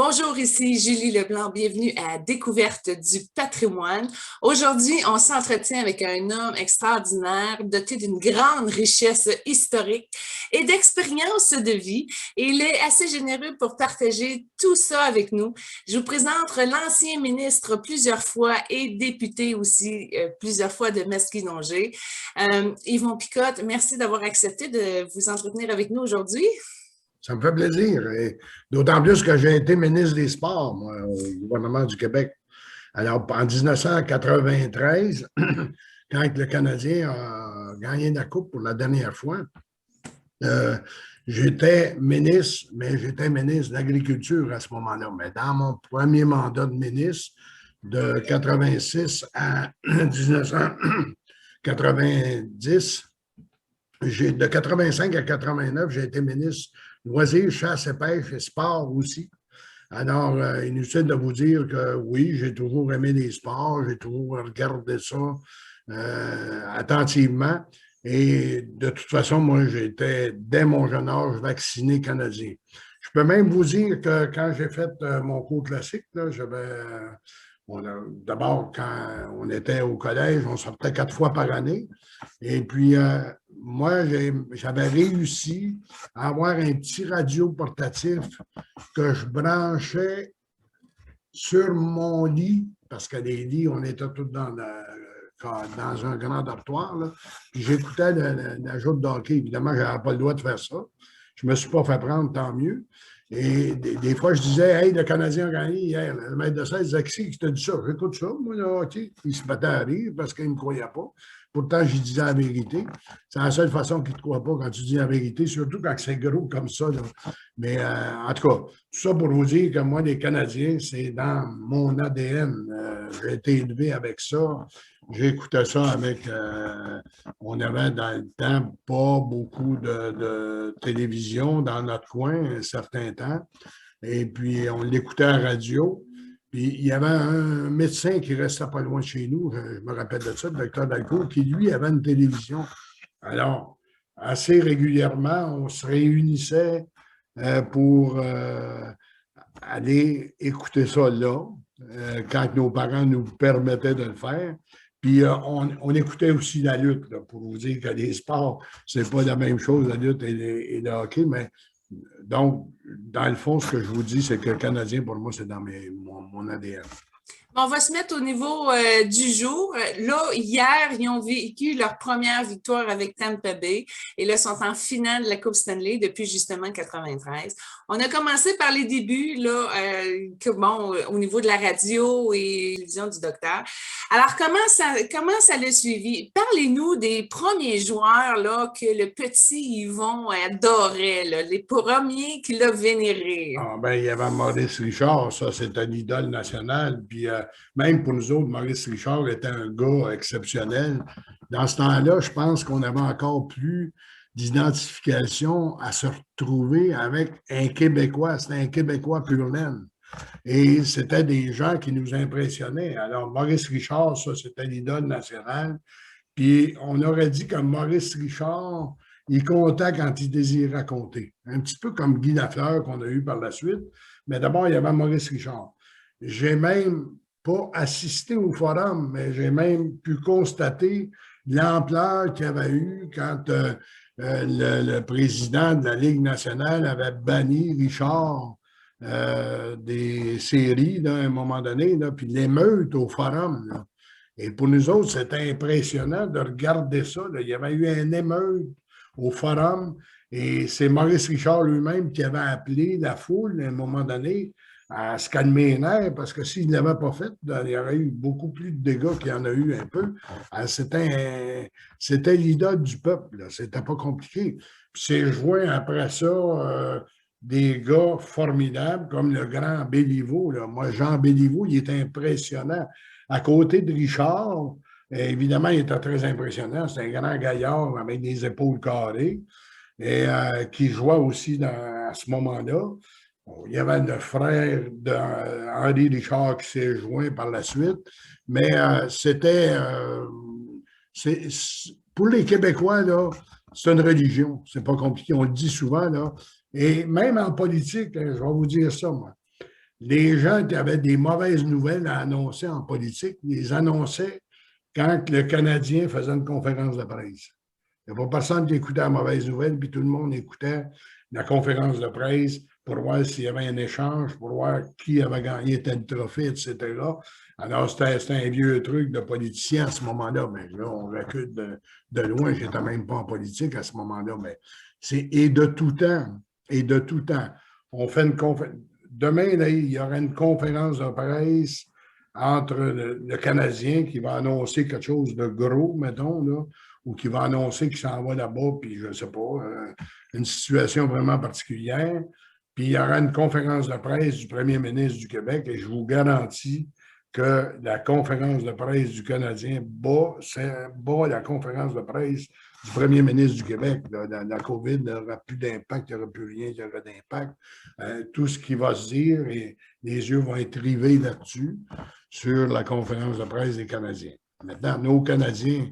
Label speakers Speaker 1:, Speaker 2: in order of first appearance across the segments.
Speaker 1: Bonjour, ici Julie Leblanc. Bienvenue à Découverte du patrimoine. Aujourd'hui, on s'entretient avec un homme extraordinaire, doté d'une grande richesse historique et d'expérience de vie. Et il est assez généreux pour partager tout ça avec nous. Je vous présente l'ancien ministre plusieurs fois et député aussi plusieurs fois de Masquinongé. Yvon Picotte, merci d'avoir accepté de vous entretenir avec nous aujourd'hui.
Speaker 2: Ça me fait plaisir. Et d'autant plus que j'ai été ministre des Sports, moi, au gouvernement du Québec. Alors, en 1993, quand le Canadien a gagné la Coupe pour la dernière fois, j'étais ministre, mais j'étais ministre de l'Agriculture à ce moment-là. Mais dans mon premier mandat de ministre, de 86 à 1990, de 85 à 89, j'ai été ministre loisirs, chasse et pêche et sport aussi. Alors, inutile de vous dire que oui, j'ai toujours aimé les sports, j'ai toujours regardé ça attentivement. Et de toute façon, moi, j'étais, dès mon jeune âge, vacciné canadien. Je peux même vous dire que quand j'ai fait mon cours classique, d'abord, quand on était au collège, on sortait 4 fois par année. Et puis, moi, j'avais réussi à avoir un petit radio portatif que je branchais sur mon lit, parce que les lits, on était tous dans un grand dortoir. Là. Puis j'écoutais la joute de hockey. Évidemment, je n'avais pas le droit de faire ça. Je ne me suis pas fait prendre, tant mieux. Et des fois, je disais, hey, le Canadien a gagné hier. Le maître de scène disait, qui t'a dit ça? J'écoute ça, moi, le hockey. Il se battait à rire parce qu'il ne me croyait pas. Pourtant, j'y disais la vérité. C'est la seule façon qu'il ne te croit pas quand tu dis la vérité, surtout quand c'est gros comme ça. Là. Mais en tout cas, tout ça pour vous dire que moi, les Canadiens, c'est dans mon ADN. J'ai été élevé avec ça. J'écoutais ça avec... on avait dans le temps pas beaucoup de télévision dans notre coin, un certain temps. Et puis, on l'écoutait à la radio. Puis, il y avait un médecin qui restait pas loin de chez nous, je me rappelle de ça, le docteur Dalcourt, qui, lui, avait une télévision. Alors, assez régulièrement, on se réunissait pour aller écouter ça là, quand nos parents nous permettaient de le faire. Puis, on écoutait aussi la lutte, là, pour vous dire que les sports, c'est pas la même chose, la lutte et le hockey, mais donc, dans le fond, ce que je vous dis, c'est que le Canadien, pour moi, c'est dans mon ADN.
Speaker 1: On va se mettre au niveau du jour. Là, hier, ils ont vécu leur première victoire avec Tampa Bay et là, sont en finale de la Coupe Stanley depuis justement 93. On a commencé par les débuts, là, au niveau de la radio et la télévision du docteur. Alors, comment ça l'a suivi? Parlez-nous des premiers joueurs là, que le petit Yvon adorait, là, les premiers qu'il a vénérés.
Speaker 2: Ah, ben, il y avait Maurice Richard, ça, c'est un idole national. Puis même pour nous autres, Maurice Richard était un gars exceptionnel. Dans ce temps-là, je pense qu'on avait encore plus d'identification à se retrouver avec un Québécois. C'était un Québécois pur laine. Et c'était des gens qui nous impressionnaient. Alors, Maurice Richard, ça, c'était l'idole nationale. Puis on aurait dit que Maurice Richard, il comptait quand il désirait compter. Un petit peu comme Guy Lafleur qu'on a eu par la suite. Mais d'abord, il y avait Maurice Richard. J'ai même pas assisté au forum, mais j'ai même pu constater l'ampleur qu'il y avait eu quand le président de la Ligue nationale avait banni Richard des séries là, à un moment donné, là, puis l'émeute au forum. Là. Et pour nous autres, c'était impressionnant de regarder ça. Là. Il y avait eu un émeute au forum et c'est Maurice Richard lui-même qui avait appelé la foule à un moment donné à se calmer les nerfs parce que s'il ne l'avait pas fait, il y aurait eu beaucoup plus de dégâts qu'il y en a eu un peu. C'était l'idole du peuple. C'était pas compliqué. Puis c'est joint après ça des gars formidables comme le grand Béliveau. Là. Moi, Jean Béliveau, il est impressionnant. À côté de Richard, évidemment, il était très impressionnant. C'est un grand gaillard avec des épaules carrées et qui jouait aussi à ce moment-là. Bon, il y avait le frère d'Henri Richard qui s'est joint par la suite, mais pour les Québécois, là, c'est une religion. C'est pas compliqué, on le dit souvent, là. Et même en politique, je vais vous dire ça, moi. les gens qui avaient des mauvaises nouvelles à annoncer en politique, les annonçaient quand le Canadien faisait une conférence de presse. Il n'y a pas personne qui écoutait la mauvaise nouvelle, puis tout le monde écoutait la conférence de presse pour voir s'il y avait un échange, pour voir qui avait gagné tel trophée, etc. Alors, c'était un vieux truc de politicien à ce moment-là. Mais là, on recule de loin. Je n'étais même pas en politique à ce moment-là. Mais et de tout temps. Et de tout temps. On fait une conférence. Demain, là, il y aura une conférence de presse entre le Canadien qui va annoncer quelque chose de gros, mettons, là, ou qui va annoncer qu'il s'en va là-bas, puis je ne sais pas, une situation vraiment particulière. Puis il y aura une conférence de presse du premier ministre du Québec et je vous garantis que la conférence de presse du Canadien bat la conférence de presse du premier ministre du Québec. La COVID n'aura plus d'impact, il n'y aura plus rien qui aura d'impact. Tout ce qui va se dire, et les yeux vont être rivés là-dessus, sur la conférence de presse des Canadiens. Maintenant, nos Canadiens,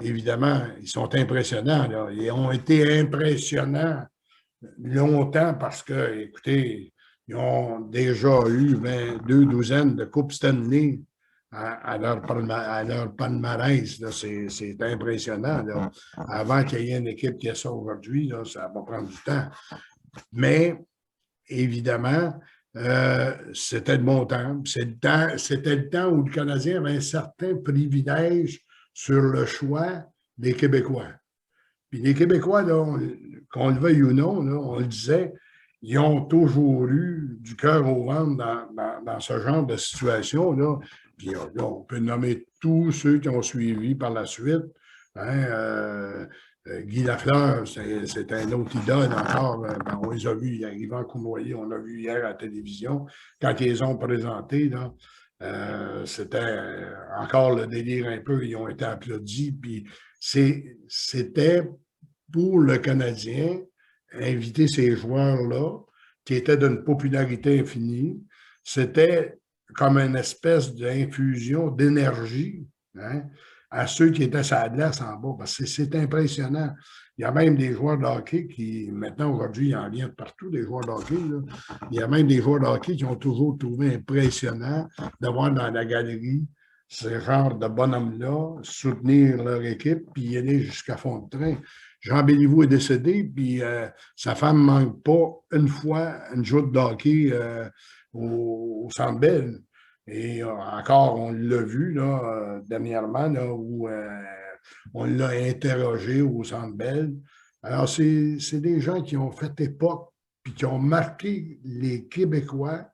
Speaker 2: évidemment, ils sont impressionnants. Là. Ils ont été impressionnants longtemps parce que, écoutez, ils ont déjà eu 22 douzaines de Coupes Stanley à leur palmarès. C'est impressionnant. Là. Avant qu'il y ait une équipe qui ait ça aujourd'hui, là, ça va prendre du temps. Mais, évidemment, c'était le bon temps. C'était le temps où le Canadien avait un certain privilège sur le choix des Québécois. Puis les Québécois, là, qu'on le veuille ou non, là, on le disait, ils ont toujours eu du cœur au ventre dans ce genre de situation-là. Puis là, on peut nommer tous ceux qui ont suivi par la suite. Hein, Guy Lafleur, c'est un autre idole encore. On les a vus, Yvan Cournoyer, on l'a vu hier à la télévision. Quand ils les ont présentés, là, c'était encore le délire un peu. Ils ont été applaudis. Puis c'était pour le Canadien inviter ces joueurs-là qui étaient d'une popularité infinie. C'était comme une espèce d'infusion d'énergie, hein, à ceux qui étaient sur la glace en bas. Parce que c'est impressionnant. Il y a même des joueurs de hockey qui, maintenant, aujourd'hui, il y en vient de partout, des joueurs de hockey. Là. Il y a même des joueurs de hockey qui ont toujours trouvé impressionnant d'avoir dans la galerie ce genre de bonhommes-là, soutenir leur équipe, puis y aller jusqu'à fond de train. Jean Béliveau est décédé, puis sa femme ne manque pas une fois une joute de hockey au Centre Bell. Et encore, on l'a vu là, dernièrement, là, où on l'a interrogé au Centre Bell. Alors, c'est des gens qui ont fait époque, puis qui ont marqué les Québécois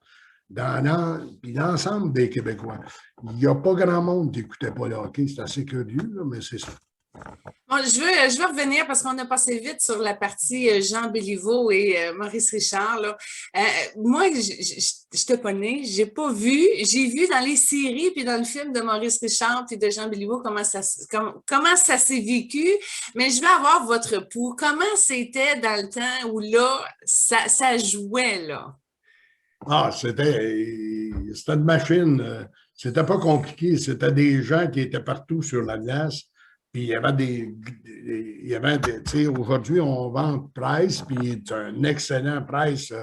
Speaker 2: puis l'ensemble des Québécois. Il n'y a pas grand monde qui n'écoutait pas le hockey. C'est assez curieux, là, mais c'est ça.
Speaker 1: Bon, je veux revenir parce qu'on a passé vite sur la partie Jean Béliveau et Maurice Richard. Là. Moi, je n'étais pas née, j'ai pas vu. J'ai vu dans les séries puis dans le film de Maurice Richard puis de Jean Béliveau comment ça s'est vécu. Mais je veux avoir votre pouls. Comment c'était dans le temps où là, ça jouait, là?
Speaker 2: Ah, c'était une machine. C'était pas compliqué. C'était des gens qui étaient partout sur la glace. Puis il y avait des, tu sais, aujourd'hui, on vend Price, puis c'est un excellent Price.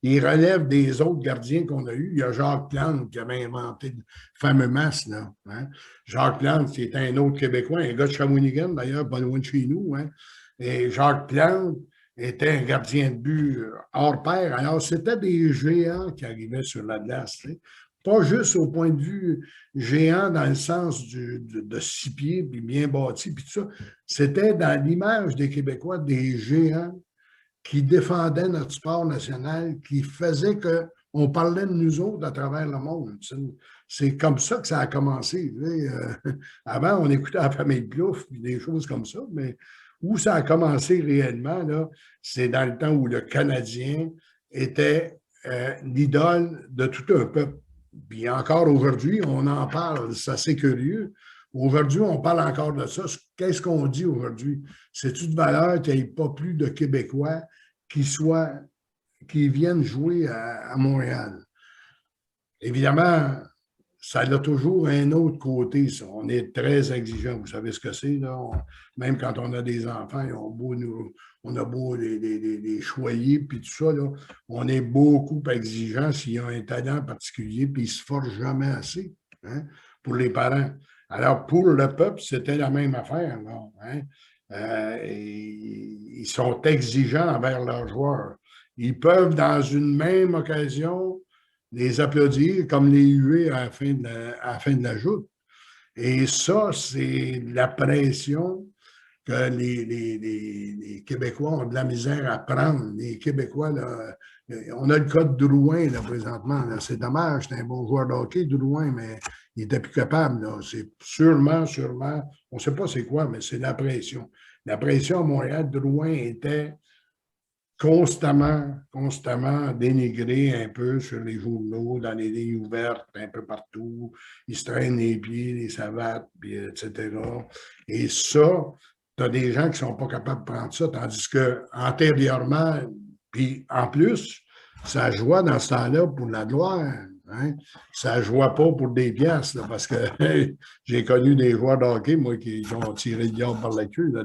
Speaker 2: Il relève des autres gardiens qu'on a eus. Il y a Jacques Plante qui avait inventé le fameux masque, là. Hein? Jacques Plante, qui était un autre Québécois, un gars de Shawinigan, d'ailleurs, pas loin de chez nous. Hein? Et Jacques Plante était un gardien de but hors pair. Alors, c'était des géants qui arrivaient sur la glace, tu sais. Pas juste au point de vue géant dans le sens de 6 pieds, puis bien bâti, puis tout ça. C'était dans l'image des Québécois des géants qui défendaient notre sport national, qui faisaient qu'on parlait de nous autres à travers le monde. C'est comme ça que ça a commencé. Avant, on écoutait la famille Plouffe, puis des choses comme ça, mais où ça a commencé réellement, là, c'est dans le temps où le Canadien était l'idole de tout un peuple. Puis encore aujourd'hui, on en parle, c'est assez curieux. Aujourd'hui, on parle encore de ça. Qu'est-ce qu'on dit aujourd'hui? C'est une valeur qu'il n'y ait pas plus de Québécois qui viennent jouer à Montréal. Évidemment, ça a toujours un autre côté, ça. On est très exigeant. Vous savez ce que c'est, là? Même quand on a des enfants, on a beau les choyer, puis tout ça, là, on est beaucoup exigeant s'il y a un talent particulier, puis ils ne se forcent jamais assez, hein, pour les parents. Alors, pour le peuple, c'était la même affaire, là, hein? Ils sont exigeants envers leurs joueurs. Ils peuvent, dans une même occasion, les applaudir comme les huer à la fin de la joute. Et ça, c'est la pression que les Québécois ont de la misère à prendre. Les Québécois, là, on a le cas de Drouin, là, présentement. C'est dommage, c'est un bon joueur de hockey, Drouin, mais il n'était plus capable. C'est sûrement, on ne sait pas c'est quoi, mais c'est la pression. La pression à Montréal, Drouin était constamment dénigré un peu sur les journaux, dans les lignes ouvertes, un peu partout. Il se traîne les pieds, les savates, puis, etc. Et ça, tu as des gens qui ne sont pas capables de prendre ça, tandis qu'antérieurement, puis en plus, ça jouait dans ce temps-là pour la gloire. Hein? Ça ne jouait pas pour des piastres, là, parce que j'ai connu des joueurs de hockey, moi, qui ont tiré le diable par la queue, là,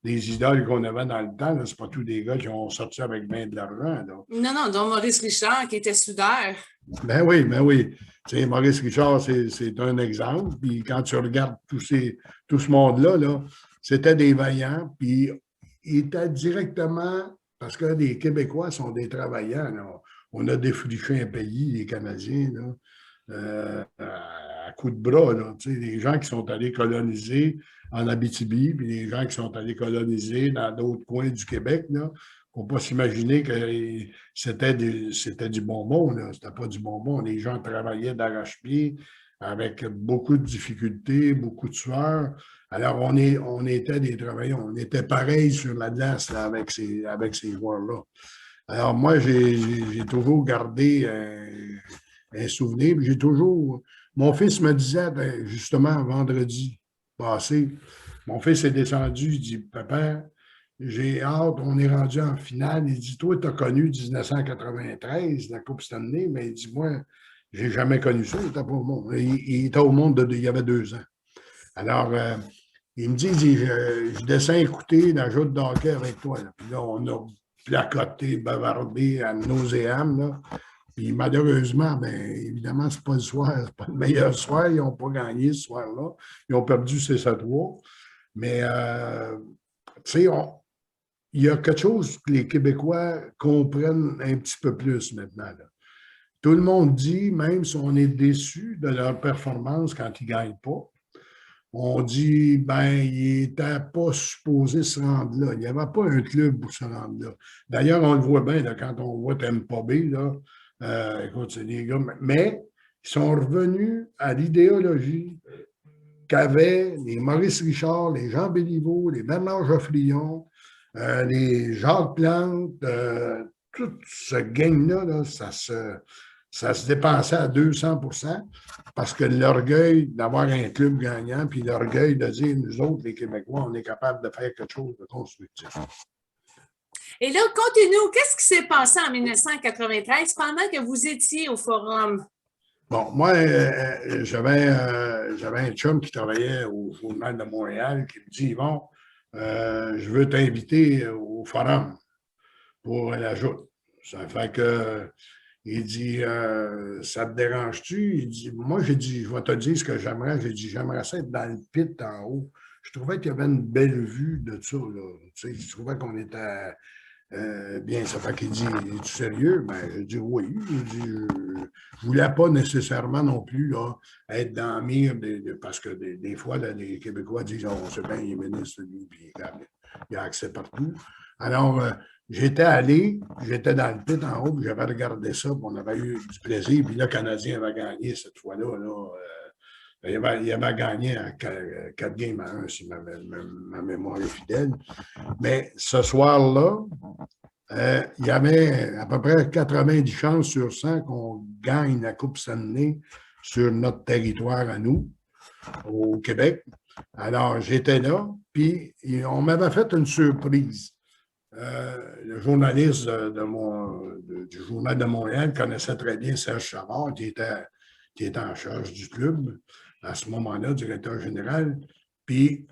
Speaker 2: des idoles qu'on avait dans le temps, ce n'est pas tous des gars qui ont sorti avec bien de l'argent.
Speaker 1: Non, non, dont Maurice Richard, qui était soudeur.
Speaker 2: Ben oui, ben oui. Tu sais, Maurice Richard, c'est un exemple. Puis quand tu regardes tout ce monde-là, là, c'était des vaillants. Puis ils étaient directement, parce que les Québécois sont des travaillants. Là. On a défriché un pays, les Canadiens, là, à coups de bras. Là. Tu sais, les gens qui sont allés coloniser en Abitibi, puis les gens qui sont allés coloniser dans d'autres coins du Québec, là. Il ne faut pas s'imaginer que c'était du bonbon. Ce n'était pas du bonbon. Les gens travaillaient d'arrache-pied avec beaucoup de difficultés, beaucoup de sueur. Alors, on était des travailleurs. On était pareil sur la glace là, avec ces joueurs-là. Alors, moi, j'ai toujours gardé un souvenir. Mon fils me disait, justement, vendredi passé, mon fils est descendu, il dit, Papa, j'ai hâte, on est rendu en finale. Il dit, toi, tu as connu 1993, la Coupe Stanley, mais il dit, moi, je n'ai jamais connu ça. Il était pas au monde. Il était au monde, il y avait 2 ans. Alors, il me dit, je descends écouter la joute de hockey avec toi. Là. Puis là, on a placoté, bavardé à nauséam. Là. Puis malheureusement, bien, évidemment, ce n'est pas le soir, ce n'est pas le meilleur soir. Ils n'ont pas gagné ce soir-là. Ils ont perdu 6-3. Mais, tu sais, il y a quelque chose que les Québécois comprennent un petit peu plus maintenant. Là. Tout le monde dit, même si on est déçu de leur performance quand ils ne gagnent pas, on dit, ben, ils n'étaient pas supposés se rendre là. Il n'y avait pas un club pour se rendre là. D'ailleurs, on le voit bien là, quand on voit Tampa Bay, là, écoute, c'est des gars, mais ils sont revenus à l'idéologie qu'avaient les Maurice Richard, les Jean Béliveau, les Bernard Geoffrion, les Jacques Plante, tout ce gang-là, là, ça se dépensait à 200% parce que l'orgueil d'avoir un club gagnant, puis l'orgueil de dire, nous autres, les Québécois, on est capable de faire quelque chose de constructif.
Speaker 1: Et là, continue. Qu'est-ce qui s'est passé en 1993 pendant que vous étiez au Forum?
Speaker 2: Bon, moi, j'avais un chum qui travaillait au Journal de Montréal qui me dit, Yvon, je veux t'inviter au Forum pour la joute. Ça fait que il dit, ça te dérange-tu? Il dit, moi, j'ai dit, je vais te dire ce que j'aimerais. J'ai dit, j'aimerais ça être dans le pit en haut. Je trouvais qu'il y avait une belle vue de ça. Là. Tu sais, je trouvais qu'on était bien. Ça fait qu'il dit, es-tu sérieux? Ben, j'ai dit, oui. Il dit, je ne voulais pas nécessairement non plus là, être dans la mire, parce que des fois, là, les Québécois disent, on sait bien, il est ministre, lui, puis il a accès partout. Alors, j'étais dans le pit en haut, puis j'avais regardé ça, puis on avait eu du plaisir. Puis le Canadien avait gagné cette fois-là. Il avait gagné à 4 games à 1, si ma mémoire est fidèle. Mais ce soir-là, il y avait à peu près 90 chances sur 100 qu'on gagne la Coupe Stanley sur notre territoire à nous, au Québec. Alors, j'étais là, puis on m'avait fait une surprise. Le journaliste du Journal de Montréal connaissait très bien Serge Savard, qui qui était en charge du club, à ce moment-là, directeur général. Puis,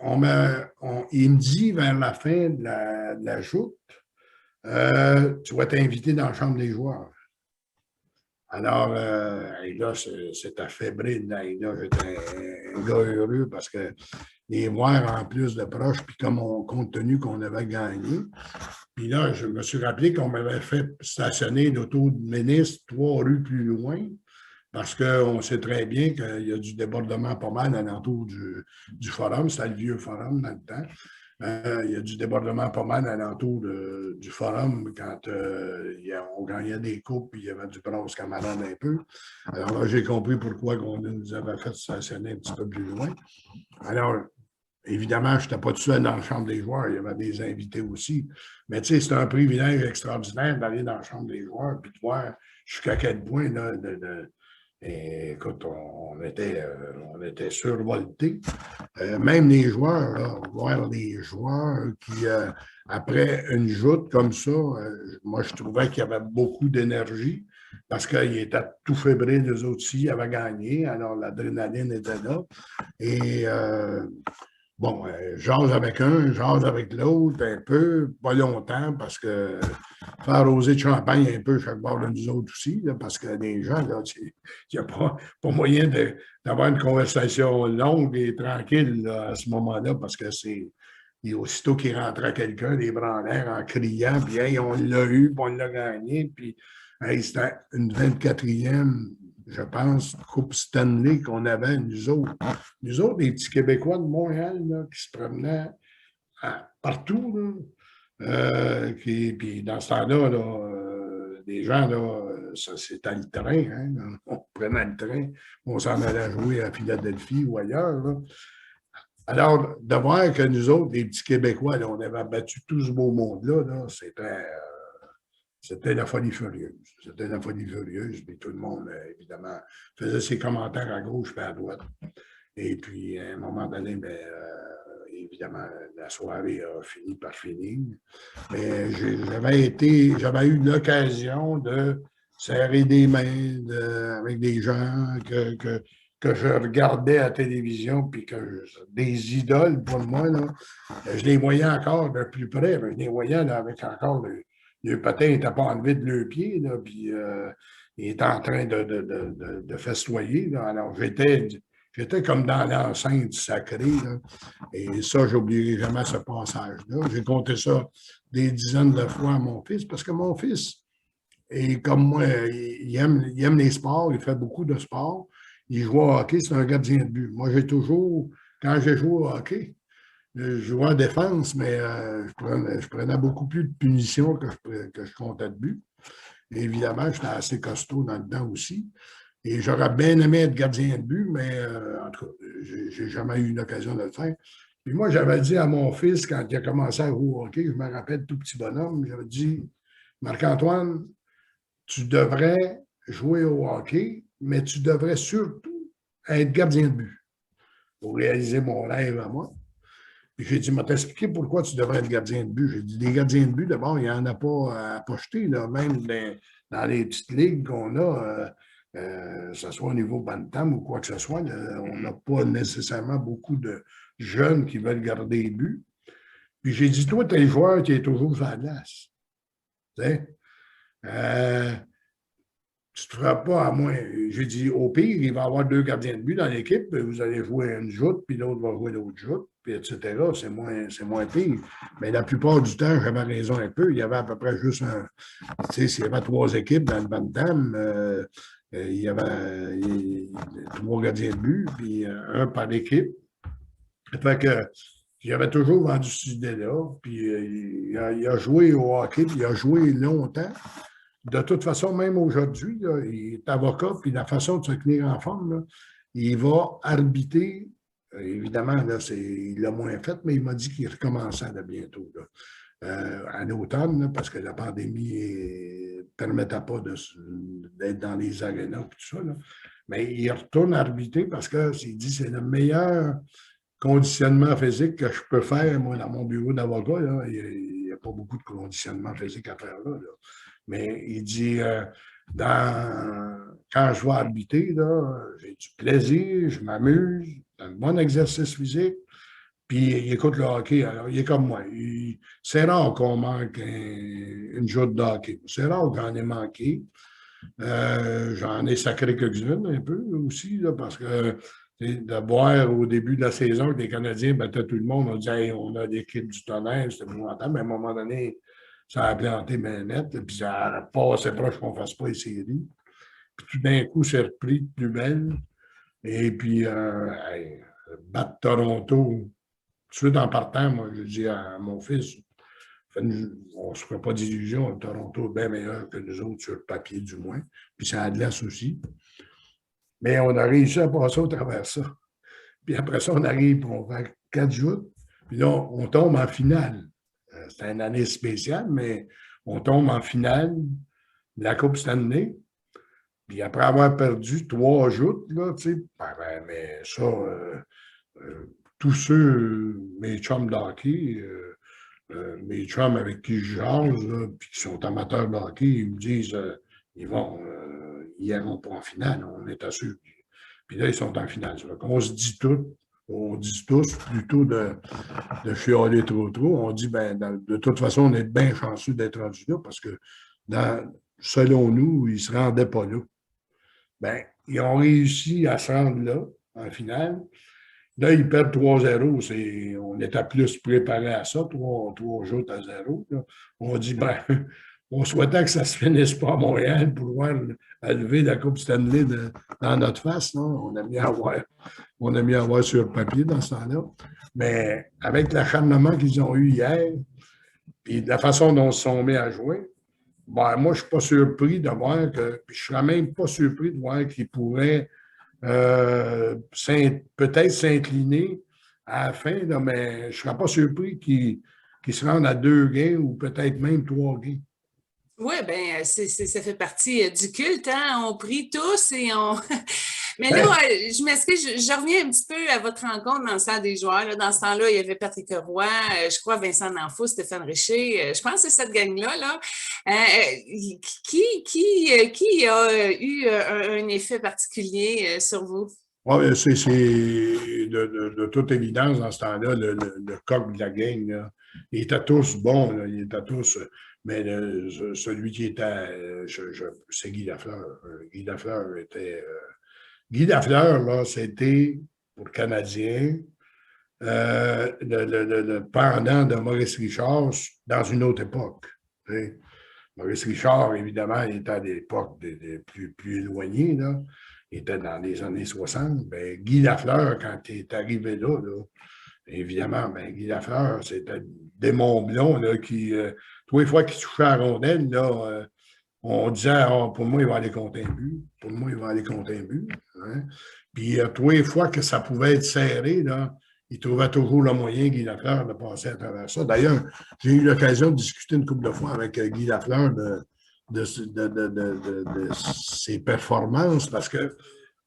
Speaker 2: il me dit vers la fin de la joute, tu vas t'inviter dans la chambre des joueurs. Alors, et là, c'était fébrile. Là, j'étais un gars heureux parce que les voir en plus de proches, puis comme compte tenu qu'on avait gagné. Puis là, je me suis rappelé qu'on m'avait fait stationner l'auto de ministre 3 rues plus loin, parce qu'on sait très bien qu'il y a du débordement pas mal alentour du forum. C'était le vieux forum dans le temps. Il y a du débordement pas mal alentour du forum quand on gagnait des coupes et il y avait du bronze camarade un peu. Alors là, j'ai compris pourquoi on nous avait fait stationner un petit peu plus loin. Alors, évidemment, je n'étais pas tout seul dans la chambre des joueurs, il y avait des invités aussi. Mais tu sais, c'est un privilège extraordinaire d'aller dans la chambre des joueurs et de voir jusqu'à quel point là, et, écoute, on était survoltés. Même les joueurs, là, voir les joueurs qui, après une joute comme ça, moi, je trouvais qu'il y avait beaucoup d'énergie parce qu'ils étaient tout fébriles, eux autres aussi, ils avaient gagné, alors l'adrénaline était là. Et bon, j'ose avec un, j'ose avec l'autre un peu, pas longtemps, parce que faire arroser de champagne un peu chaque bord de nous autres aussi, là, parce que les gens, là, il n'y a pas moyen d'avoir une conversation longue et tranquille là, à ce moment-là, parce que c'est aussitôt qu'il rentrait quelqu'un, les bras en l'air en criant, puis hey, on l'a eu, puis on l'a gagné, puis hey, c'était une 24e, je pense, Coupe Stanley qu'on avait, nous autres. Nous autres, les petits Québécois de Montréal là, qui se promenaient partout. Là, puis dans ce temps-là, les gens, là, c'était le train. Hein, on prenait le train, on s'en allait jouer à Philadelphie ou ailleurs. Là. Alors, de voir que nous autres, les petits Québécois, là, on avait battu tout ce beau monde-là, là, c'était la folie furieuse. C'était la folie furieuse. Puis tout le monde, évidemment, faisait ses commentaires à gauche et à droite. Et puis, à un moment donné, bien, évidemment, la soirée a fini par finir. Mais j'avais eu l'occasion de serrer des mains avec des gens que je regardais à la télévision, puis des idoles pour moi, là, je les voyais encore de plus près, mais je les voyais là, avec encore le patin n'était pas enlevé de leurs pieds, là, puis il était en train de festoyer. Là. Alors, j'étais comme dans l'enceinte sacrée, là, et ça, j'oublierai jamais ce passage-là. J'ai compté ça des dizaines de fois à mon fils, parce que mon fils, est comme moi, il aime les sports, il fait beaucoup de sports. Il joue au hockey, c'est un gardien de but. Moi, quand j'ai joué au hockey, je jouais en défense, mais je prenais beaucoup plus de punitions que je comptais de buts. Et évidemment, j'étais assez costaud dans le temps aussi. Et j'aurais bien aimé être gardien de but, mais en tout cas, j'ai jamais eu l'occasion de le faire. Puis moi, j'avais dit à mon fils, quand il a commencé à jouer au hockey, je me rappelle, tout petit bonhomme, j'avais dit, Marc-Antoine, tu devrais jouer au hockey, mais tu devrais surtout être gardien de but pour réaliser mon rêve à moi. Puis j'ai dit, m'a t'expliquer pourquoi tu devrais être gardien de but. J'ai dit, des gardiens de but, d'abord, il n'y en a pas à pocheter, là, même dans les petites ligues qu'on a, que ce soit au niveau bantam ou quoi que ce soit, là, on n'a pas nécessairement beaucoup de jeunes qui veulent garder les buts. Puis j'ai dit, toi, tu es le joueur qui est toujours sur la glace. Tu sais? Tu ne te feras pas à moins. J'ai dit, au pire, il va y avoir 2 gardiens de but dans l'équipe, vous allez jouer une joute, puis l'autre va jouer l'autre joute, puis etc. C'est moins pire. Mais la plupart du temps, j'avais raison un peu. Il y avait à peu près juste tu sais, s'il y avait 3 équipes dans le bantam, il y avait 3 gardiens de but, puis un par équipe. Fait que j'avais toujours vendu cette idée-là, puis il a joué au hockey, puis il a joué longtemps. De toute façon, même aujourd'hui, là, il est avocat, puis la façon de se tenir en forme, là, il va arbitrer. Évidemment, là, il l'a moins fait, mais il m'a dit qu'il recommençait là, bientôt, là, à l'automne, là, parce que la pandémie ne permettait pas d'être dans les arénas et tout ça. Là. Mais il retourne arbitrer parce qu'il dit que c'est le meilleur conditionnement physique que je peux faire, moi, dans mon bureau d'avocat. Là. Il n'y a pas beaucoup de conditionnement physique à faire là. Mais il dit, dans quand je vais arbitrer, là, j'ai du plaisir, je m'amuse, c'est un bon exercice physique. Puis il écoute le hockey, alors il est comme moi. C'est rare qu'on manque une joute de hockey. C'est rare qu'on ait manqué. J'en ai sacré quelques-unes un peu aussi, là, parce que de voir au début de la saison que les Canadiens battaient tout le monde, on disait hey, on a l'équipe du tonnerre, c'était épouvantable, mais à un moment donné, ça a planté main nette, puis ça a passé proche qu'on ne fasse pas les séries. Puis tout d'un coup, c'est repris de plus belle. Et puis, hey, battre Toronto, tout de suite en partant, moi, je dis à mon fils, on ne se fait pas d'illusions, Toronto est bien meilleur que nous autres sur le papier, du moins. Puis ça a de l'aise aussi. Mais on a réussi à passer au travers de ça. Puis après ça, on arrive, on fait 4 jours. Puis là, on tombe en finale. C'était une année spéciale, mais on tombe en finale de la Coupe Stanley. Puis après avoir perdu 3 joutes, là, tu sais, mais ça, tous ceux, mes chums d'hockey, mes chums avec qui je jase, là, puis qui sont amateurs de hockey, ils me disent ils iront pas en finale, on est assuré. Puis là, ils sont en finale. On se dit tout, on dit tous, plutôt de chialer trop. On dit, ben, de toute façon, on est bien chanceux d'être rendu là parce que, selon nous, ils ne se rendaient pas là. Ben, ils ont réussi à se rendre là, en finale. Là, ils perdent 3-0. On était plus préparé à ça, 3 jours à 0. Là. On dit, ben, on souhaitait que ça ne se finisse pas à Montréal pour pouvoir lever la Coupe Stanley dans notre face. Non? On a mis à voir sur le papier dans ce temps-là. Mais avec l'acharnement qu'ils ont eu hier, puis la façon dont ils se sont mis à jouer, ben, moi, je ne suis pas surpris de voir que, puis je ne serais même pas surpris de voir qu'ils pourraient peut-être s'incliner à la fin, là, mais je ne serais pas surpris qu'ils se rendent à 2 gains ou peut-être même 3 gains.
Speaker 1: Oui, bien, ça fait partie du culte, hein? On prie tous et on. Mais là, je m'excuse, je reviens un petit peu à votre rencontre dans le salle des joueurs. Là. Dans ce temps-là, il y avait Patrick Roy, je crois Vincent D'Anfos, Stéphane Richer. Je pense que c'est cette gang-là. Là. Qui a eu un effet particulier sur vous?
Speaker 2: Oui, c'est de toute évidence, dans ce temps-là, le coq de la gang, là, ils étaient tous bons, là, ils étaient tous. Mais celui qui était, c'est Guy Lafleur. Guy Lafleur était. Guy Lafleur, là, c'était, pour le Canadien, le pendant de Maurice Richard dans une autre époque. Tu sais. Maurice Richard, évidemment, il était à l'époque plus éloignée, là. Il était dans les années 60. Ben, Guy Lafleur, quand il est arrivé là, évidemment, ben, Guy Lafleur, c'était des Montblons là, qui, tous les fois qu'il touchait à la rondelle, là, on disait oh, pour moi, il va aller compter un but. Pour moi, il va aller compter un but. Hein? Puis tous les fois que ça pouvait être serré, là, il trouvait toujours le moyen, Guy Lafleur, de passer à travers ça. D'ailleurs, j'ai eu l'occasion de discuter une couple de fois avec Guy Lafleur de ses performances parce que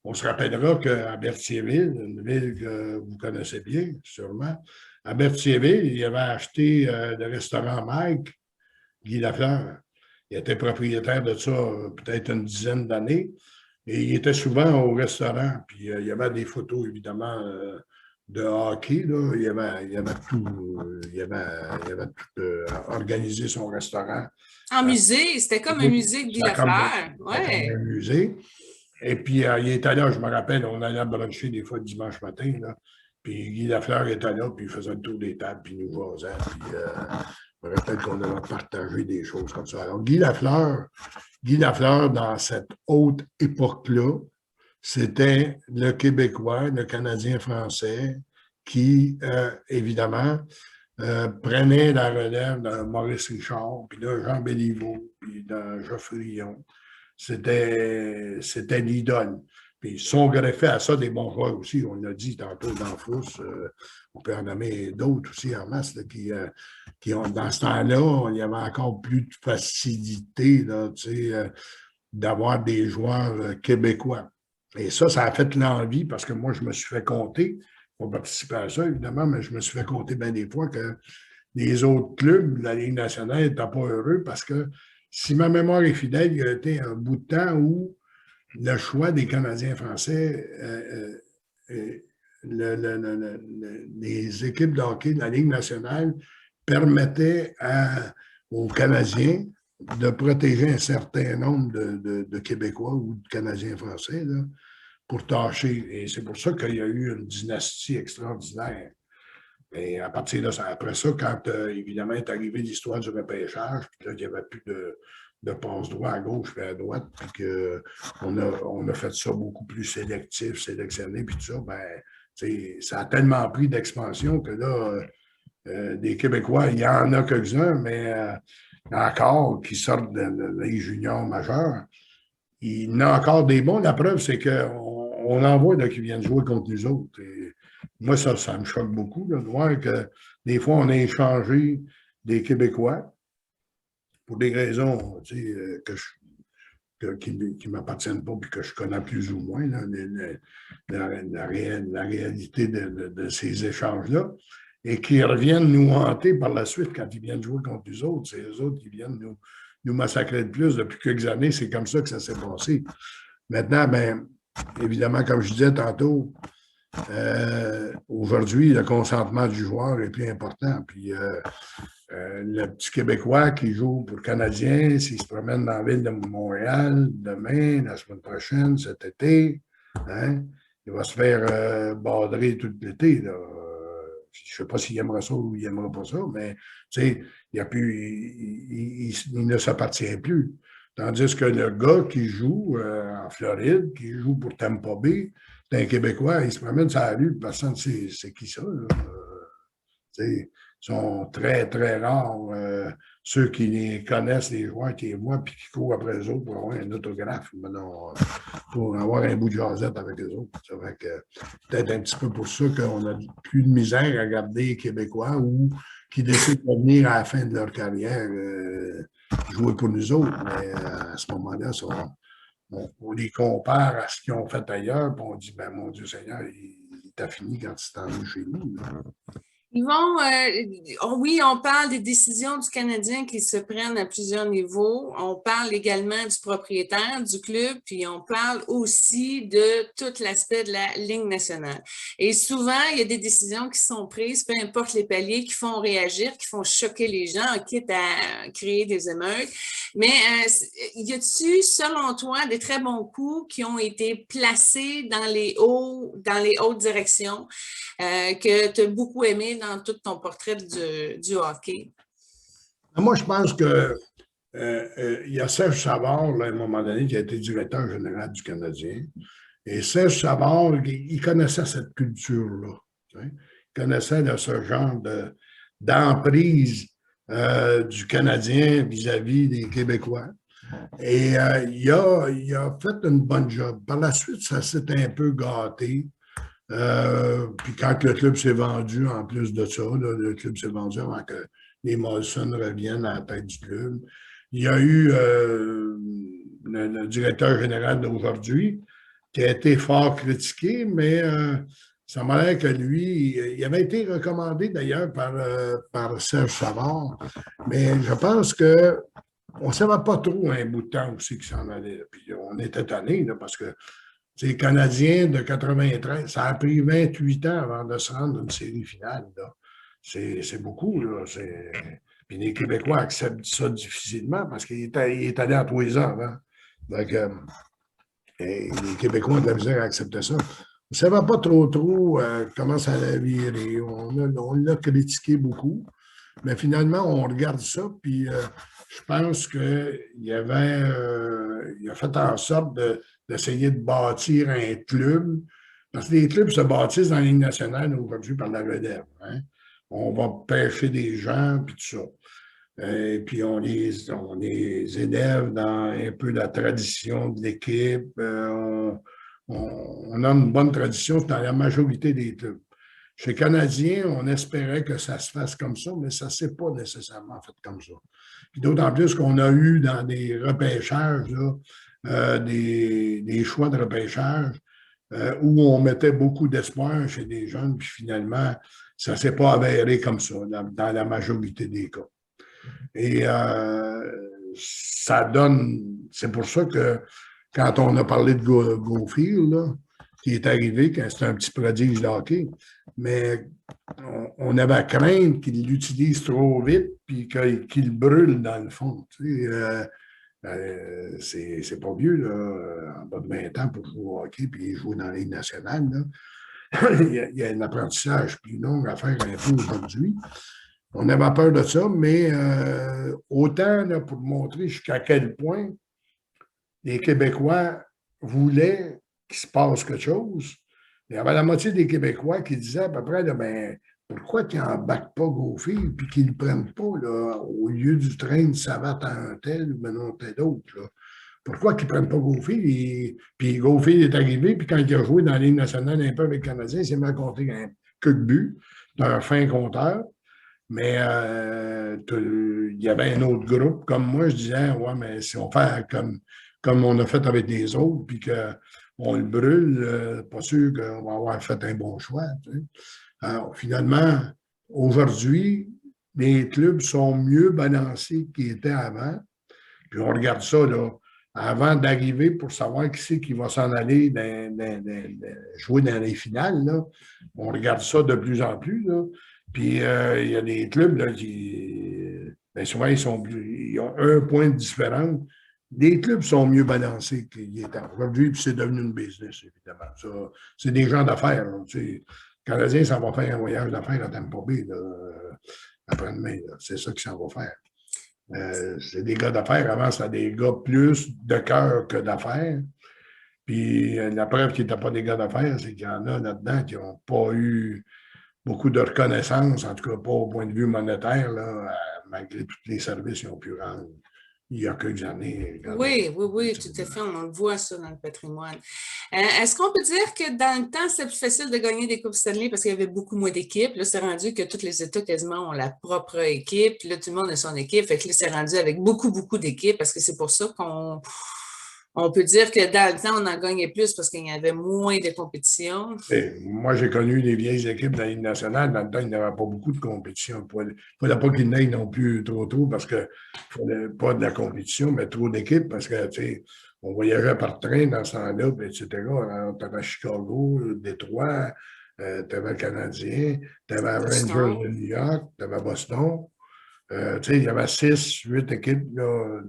Speaker 2: on se rappellera qu'à Berthierville, une ville que vous connaissez bien, sûrement, à Berthierville, il avait acheté le restaurant Mike, Guy Lafleur. Il était propriétaire de ça peut-être une dizaine d'années et il était souvent au restaurant. Puis il y avait des photos, évidemment, de hockey. Là. Il avait tout organisé son restaurant.
Speaker 1: En musée, c'était comme un musée de Guy Lafleur. Ouais.
Speaker 2: Un musée. Et puis, il était là, je me rappelle, on allait bruncher des fois le dimanche matin, là. Puis Guy Lafleur était là, puis il faisait le tour des tables, puis il nous jasait. Puis, je me rappelle qu'on avait partagé des choses comme ça. Alors, Guy Lafleur, dans cette haute époque-là, c'était le Québécois, le Canadien français, qui, évidemment, prenait la relève de Maurice Richard, puis de Jean Béliveau, puis de Geoffrey Lyon. C'était l'idole. Puis ils sont greffés à ça des bons joueurs aussi. On l'a dit tantôt d'Anfos. On peut en nommer d'autres aussi en masse là, qui ont, dans ce temps-là, il y avait encore plus de facilité là, d'avoir des joueurs québécois. Et ça a fait l'envie parce que moi, je me suis fait compter pour participer à ça, évidemment, mais je me suis fait compter bien des fois que les autres clubs de la Ligue nationale n'étaient pas heureux parce que si ma mémoire est fidèle, il y a été un bout de temps où le choix des Canadiens français, les équipes de hockey de la Ligue nationale permettaient aux Canadiens de protéger un certain nombre de Québécois ou de Canadiens français là, pour tâcher. Et c'est pour ça qu'il y a eu une dynastie extraordinaire. Et à partir de ça, après ça, quand évidemment est arrivée l'histoire du repêchage, puis là, il n'y avait plus de passe-droit à gauche et à droite, puis qu'on a fait ça beaucoup plus sélectif, sélectionné, puis tout ça, ben, ça a tellement pris d'expansion que là, des Québécois, il y en a quelques-uns, mais encore qui sortent des juniors majeurs. Il y en a encore des bons. La preuve, c'est qu'on en voit là, qui viennent jouer contre nous autres. Et moi, ça me choque beaucoup là, de voir que des fois, on a échangé des Québécois pour des raisons qui ne m'appartiennent pas et que je connais plus ou moins là, la réalité de ces échanges-là, et qui reviennent nous hanter par la suite quand ils viennent jouer contre nous autres. C'est eux autres qui viennent nous massacrer de plus depuis quelques années. C'est comme ça que ça s'est passé. Maintenant, bien, évidemment, comme je disais tantôt, aujourd'hui, le consentement du joueur est plus important. Puis le petit Québécois qui joue pour le Canadien, s'il se promène dans la ville de Montréal demain, la semaine prochaine, cet été, hein, il va se faire badrer tout l'été. Là. Je ne sais pas s'il aimera ça ou il n'aimera pas ça, mais il ne s'appartient plus. Tandis que le gars qui joue en Floride, qui joue pour Tampa Bay, c'est un Québécois, il se promène sur la rue, personne ne sait c'est qui ça. Ils sont très, très rares. Ceux qui les connaissent, les joueurs qui les voient, puis qui courent après eux autres pour avoir un autographe, pour avoir un bout de jasette avec eux autres. Ça fait que peut-être un petit peu pour ça qu'on a plus de misère à regarder les Québécois ou qui décident de venir à la fin de leur carrière jouer pour nous autres. Mais à ce moment-là, on les compare à ce qu'ils ont fait ailleurs, puis on dit, ben mon Dieu Seigneur, il t'a fini quand tu t'en es chez nous. Là.
Speaker 1: Yvon, oui, on parle des décisions du Canadien qui se prennent à plusieurs niveaux. On parle également du propriétaire du club, puis on parle aussi de tout l'aspect de la Ligue nationale. Et souvent, il y a des décisions qui sont prises, peu importe les paliers, qui font réagir, qui font choquer les gens, quitte à créer des émeutes. Mais y a-t-il, selon toi, des très bons coups qui ont été placés dans les hautes directions que tu as beaucoup aimé dans tout ton portrait du hockey?
Speaker 2: Moi, je pense que il y a Serge Savard, là, à un moment donné, qui a été directeur général du Canadien. Et Serge Savard, il connaissait cette culture-là. Il connaissait là, ce genre d'emprise du Canadien vis-à-vis des Québécois. Et il a fait une bonne job. Par la suite, ça s'est un peu gâté. Puis quand le club s'est vendu, en plus de ça, là, le club s'est vendu avant que les Molson reviennent à la tête du club. Il y a eu le directeur général d'aujourd'hui qui a été fort critiqué, mais ça m'a l'air que lui, il avait été recommandé d'ailleurs par Serge Savard, mais je pense qu'on ne savait pas trop un bout de temps aussi qu'il s'en allait. Puis on était étonnés parce que les Canadiens de 93, ça a pris 28 ans avant de se rendre à une série finale. C'est beaucoup. Là. Puis les Québécois acceptent ça difficilement parce qu'il est allé à tous les ans. Hein. Donc, les Québécois ont de la misère à accepter ça. On ne savait pas trop comment ça allait virer. On l'a critiqué beaucoup. Mais finalement, on regarde ça, puis je pense qu'il a fait en sorte d'essayer de bâtir un club, parce que les clubs se bâtissent dans la Ligue nationale aujourd'hui par la relève. Hein? On va pêcher des gens, puis tout ça. Et puis on les élève dans un peu la tradition de l'équipe. On a une bonne tradition dans la majorité des clubs. Chez les Canadiens, on espérait que ça se fasse comme ça, mais ça ne s'est pas nécessairement fait comme ça. Puis d'autant plus qu'on a eu dans des repêchages, là, des choix de repêchage où on mettait beaucoup d'espoir chez des jeunes, puis finalement, ça ne s'est pas avéré comme ça dans la majorité des cas. Et ça donne, c'est pour ça que quand on a parlé de Gaufil, là, qui est arrivé, quand c'était un petit prodige de hockey, mais on avait à craindre qu'il l'utilise trop vite puis qu'il brûle dans le fond. Tu sais, c'est pas vieux, là, en bas de 20 ans pour jouer au hockey puis jouer dans la Ligue nationale. Là. Il y a un apprentissage plus long à faire un peu aujourd'hui. On avait peur de ça, mais autant là, pour montrer jusqu'à quel point les Québécois voulaient qu'il se passe quelque chose. Il y avait la moitié des Québécois qui disaient à peu près, là, ben, pourquoi qu'ils n'embarquent pas Gaufil puis qu'ils ne le prennent pas là, au lieu du train de savate à un tel ou un tel autre. Là. Pourquoi qu'ils ne prennent pas Gaufil? Puis Gaufil est arrivé, puis quand il a joué dans la Ligue nationale un peu avec les Canadiens, il s'est mis à compter un queue de but d'un fin compteur. Mais il y avait un autre groupe. Comme moi, je disais, ouais, mais si on fait comme on a fait avec les autres, puis qu'on le brûle, pas sûr qu'on va avoir fait un bon choix. Tu sais. Alors, finalement, aujourd'hui, les clubs sont mieux balancés qu'ils étaient avant. Puis on regarde ça, là, avant d'arriver pour savoir qui c'est qui va s'en aller jouer dans les finales. Là. On regarde ça de plus en plus. Là. Puis il y a des clubs là, qui, bien souvent, ils ont un point de différence. Les clubs sont mieux balancés qu'ils étaient aujourd'hui, puis c'est devenu une business, évidemment. Ça, c'est des gens d'affaires. Le Canadien s'en va faire un voyage d'affaires à Tampa Bay après-demain. C'est ça qu'il s'en va faire. C'est des gars d'affaires. Avant, c'était des gars plus de cœur que d'affaires. Puis la preuve qu'ils n'étaient pas des gars d'affaires, c'est qu'il y en a là-dedans qui n'ont pas eu beaucoup de reconnaissance, en tout cas pas au point de vue monétaire, là, malgré tous les services qu'ils ont pu rendre il y a quelques années.
Speaker 1: Oui, tout à fait. On le voit ça dans le patrimoine. Est-ce qu'on peut dire que dans le temps, c'est plus facile de gagner des Coupes Stanley parce qu'il y avait beaucoup moins d'équipes? Là, c'est rendu que tous les États quasiment ont la propre équipe. Là, tout le monde a son équipe. Fait que là, c'est rendu avec beaucoup, beaucoup d'équipes parce que c'est pour ça qu'on peut dire que dans le temps, on en gagnait plus parce qu'il y avait moins de compétition.
Speaker 2: Et moi, j'ai connu des vieilles équipes de la Ligue nationale. Dans le temps, il n'y avait pas beaucoup de compétition. Il ne fallait pas qu'il n'aille non plus trop parce qu'il ne fallait pas de la compétition, mais trop d'équipes parce que, tu sais, on voyageait par train dans ce temps-là, etc. Tu avais Chicago, Détroit, tu avais le Canadien, tu avais Rangers de New York, tu avais Boston. Tu sais, il y avait 6, 8 équipes là,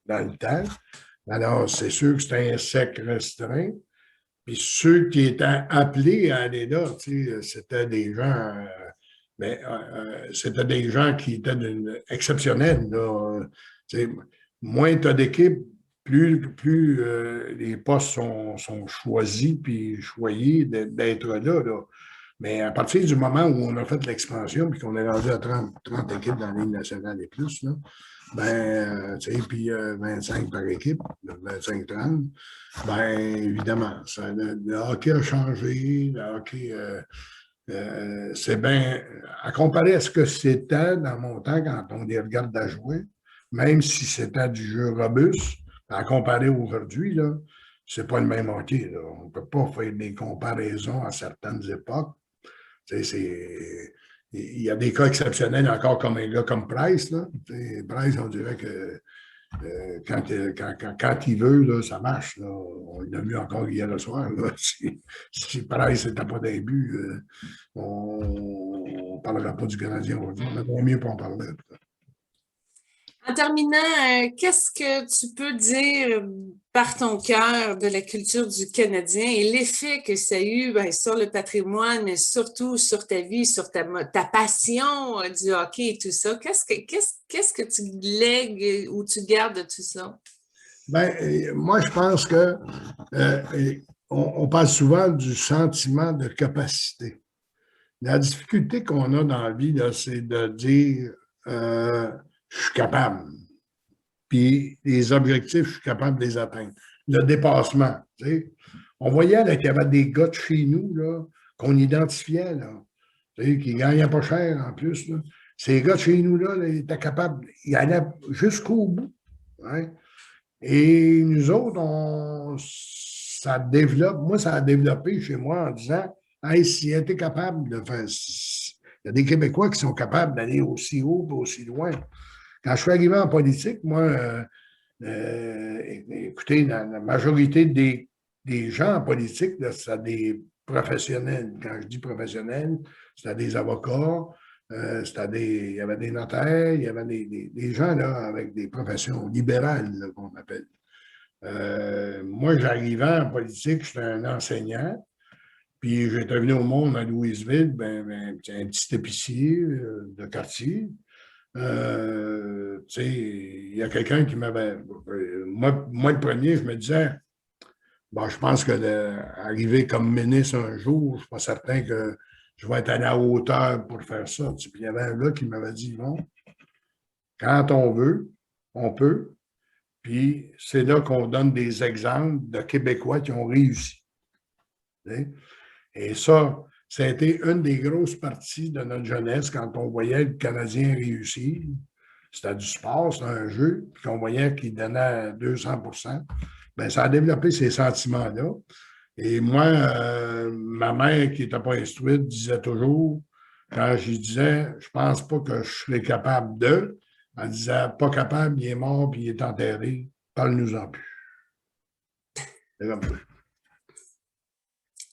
Speaker 2: dans le temps. Alors, c'est sûr que c'était un sec restreint. Puis ceux qui étaient appelés à aller là, c'était des gens, c'était des gens qui étaient exceptionnels. Là. Moins tu as d'équipes, plus les postes sont choisis puis choyés d'être là, là. Mais à partir du moment où on a fait l'expansion puis qu'on est rendu à 30 équipes dans la Ligue nationale et plus, là, puis 25 par équipe, 25-30, bien évidemment, le hockey a changé, le hockey, c'est bien, à comparer à ce que c'était dans mon temps quand on les regarde à jouer, même si c'était du jeu robuste, à comparer aujourd'hui, là, c'est pas le même hockey. Là. On ne peut pas faire des comparaisons à certaines époques. Il y a des cas exceptionnels encore comme un gars comme Price. Là. Price, on dirait que quand il veut, là, ça marche. Là. On l'a vu encore hier soir. Là. Si Price n'était pas d'un but, on ne parlera pas du Canadien aujourd'hui. On aurait mieux pour en parler.
Speaker 1: En terminant, qu'est-ce que tu peux dire par ton cœur de la culture du Canadien et l'effet que ça a eu sur le patrimoine, mais surtout sur ta vie, sur ta passion du hockey et tout ça? Qu'est-ce que tu lègues ou tu gardes de tout ça?
Speaker 2: Bien, moi, je pense que on parle souvent du sentiment de capacité. La difficulté qu'on a dans la vie, c'est de dire je suis capable. Puis les objectifs, je suis capable de les atteindre. Le dépassement. Tu sais. On voyait qu'il y avait des gars de chez nous là, qu'on identifiait, là, tu sais, qui ne gagnaient pas cher en plus. Là. Ces gars de chez nous, là, ils étaient capables, ils allaient jusqu'au bout. Hein. Et nous autres, ça développe, moi, ça a développé chez moi en disant hey, s'il était capable de faire. Il y a des Québécois qui sont capables d'aller aussi haut et aussi loin. Quand je suis arrivé en politique, moi, Écoutez, la majorité des gens en politique, c'est des professionnels. Quand je dis professionnels, c'est des avocats, il y avait des notaires, il y avait des gens là, avec des professions libérales, là, qu'on appelle. Moi, j'arrivais en politique, j'étais un enseignant, puis j'étais venu au monde à Louisville, un petit épicier de quartier. Il y a quelqu'un qui m'avait. Moi, le premier, je me disais, bon, je pense que d'arriver comme ministre un jour, je ne suis pas certain que je vais être à la hauteur pour faire ça. Puis il y avait un gars qui m'avait dit, non, quand on veut, on peut. Puis c'est là qu'on donne des exemples de Québécois qui ont réussi. Et ça a été une des grosses parties de notre jeunesse quand on voyait le Canadien réussir. C'était du sport, c'était un jeu, puis qu'on voyait qu'il donnait 200%. Bien, ça a développé ces sentiments-là. Et moi, ma mère, qui n'était pas instruite, disait toujours, quand je disais, je ne pense pas que je serais capable de, elle disait, pas capable, il est mort, puis il est enterré, parle-nous-en plus. C'est comme ça.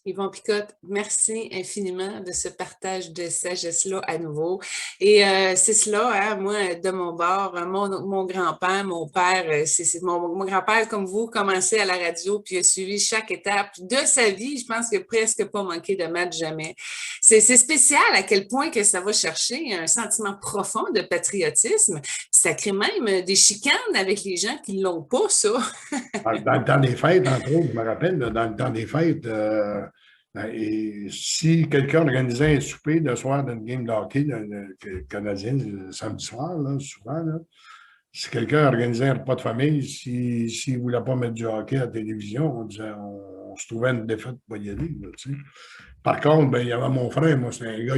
Speaker 1: Yvon Picotte, merci infiniment de ce partage de sagesse-là à nouveau. Et c'est cela, hein, moi, de mon bord, mon grand-père, mon père, mon grand-père, comme vous, commençait à la radio, puis a suivi chaque étape de sa vie. Je pense qu'il n'a presque pas manqué de match jamais. C'est spécial à quel point que ça va chercher un sentiment profond de patriotisme. Ça crée même des chicanes avec les gens qui ne l'ont pas, ça.
Speaker 2: Dans le temps des fêtes, entre autres, je me rappelle, dans le temps des fêtes, et si quelqu'un organisait un souper le soir d'une game de hockey canadienne, le samedi soir, là, souvent, là, si quelqu'un organisait un repas de famille, s'il ne voulait pas mettre du hockey à la télévision, on se trouvait une défaite pour y aller. Là, tu sais. Par contre, ben, il y avait mon frère, moi, c'est un gars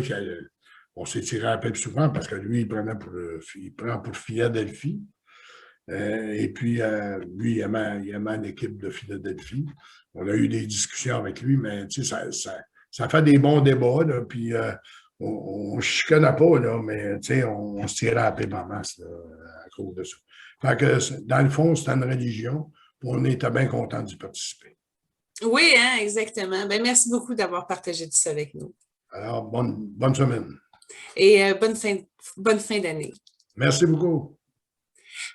Speaker 2: on s'est tiré à la pelle souvent parce que lui, il prend pour Philadelphie. Et puis, lui, il aimait l'équipe de Philadelphie. On a eu des discussions avec lui, mais tu sais, ça fait des bons débats, là, puis on ne chicanait pas, là, mais tu sais, on se tirait à la paix en masse là, à cause de ça. Fait que, dans le fond, c'était une religion, puis on était bien contents d'y participer.
Speaker 1: Oui, hein, exactement. Ben, merci beaucoup d'avoir partagé tout ça avec nous.
Speaker 2: Alors, bonne semaine.
Speaker 1: Et bonne fin d'année.
Speaker 2: Merci beaucoup.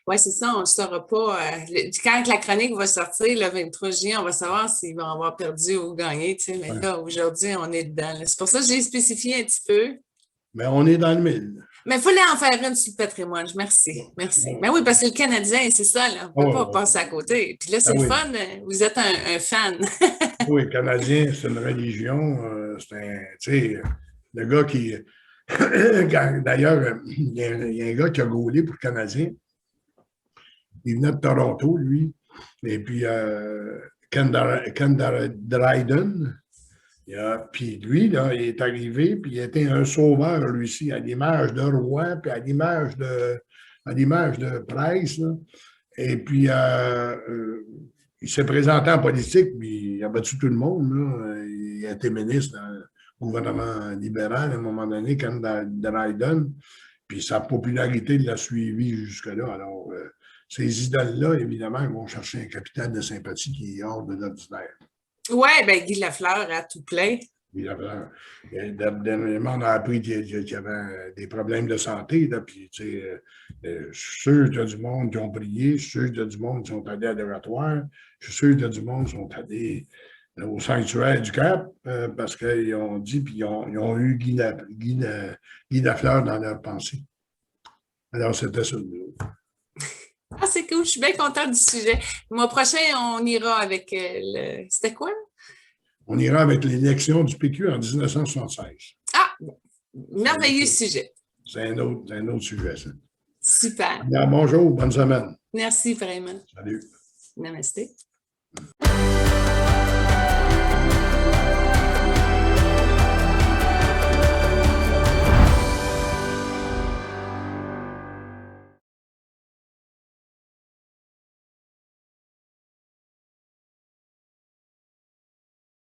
Speaker 1: Oui, c'est ça, on ne saura pas. Quand la chronique va sortir le 23 juillet, on va savoir s'ils vont avoir perdu ou gagné. Tu sais, mais là, aujourd'hui, on est dedans. C'est pour ça que j'ai spécifié un petit peu.
Speaker 2: Mais on est dans le mille.
Speaker 1: Mais il fallait en faire une sur le patrimoine. Merci. Mais oui, parce que le Canadien, c'est ça, là. On ne peut pas passer à côté. Puis là, c'est le fun. Vous êtes un fan.
Speaker 2: Oui, le Canadien, c'est une religion. C'est tu sais, le gars qui. D'ailleurs, il y a un gars qui a gaulé pour le Canadien. Il venait de Toronto, lui. Et puis, Ken Dryden. Puis lui, là, il est arrivé, puis il était un sauveur, lui aussi, à l'image de Roy, puis à l'image de Price. Là. Et puis, il s'est présenté en politique, puis il a battu tout le monde. Là. Il a été ministre dans le gouvernement libéral à un moment donné, Ken Dryden. Puis sa popularité l'a suivi jusque-là. Alors, ces idoles-là, évidemment, vont chercher un capital de sympathie qui est hors de l'ordinaire. Oui,
Speaker 1: bien, Guy Lafleur à tout plein.
Speaker 2: Guy Lafleur. Dernièrement, on a appris qu'il y avait des problèmes de santé. Là, puis, tu sais, je suis sûr qu'il y a du monde qui ont prié, je suis sûr qu'il y a du monde qui sont allés à l'oratoire, je suis sûr qu'il y a du monde qui sont allés au sanctuaire du Cap parce qu'ils ont dit, puis ils ont eu Guy Lafleur dans leur pensée. Alors, c'était ça.
Speaker 1: Ah, c'est cool, je suis bien contente du sujet. Le mois prochain, on ira avec C'était quoi?
Speaker 2: On ira avec l'élection du PQ en 1976.
Speaker 1: Ah, merveilleux sujet.
Speaker 2: C'est un autre sujet, ça.
Speaker 1: Super.
Speaker 2: Alors, bonjour, bonne semaine.
Speaker 1: Merci vraiment.
Speaker 2: Salut.
Speaker 1: Namasté.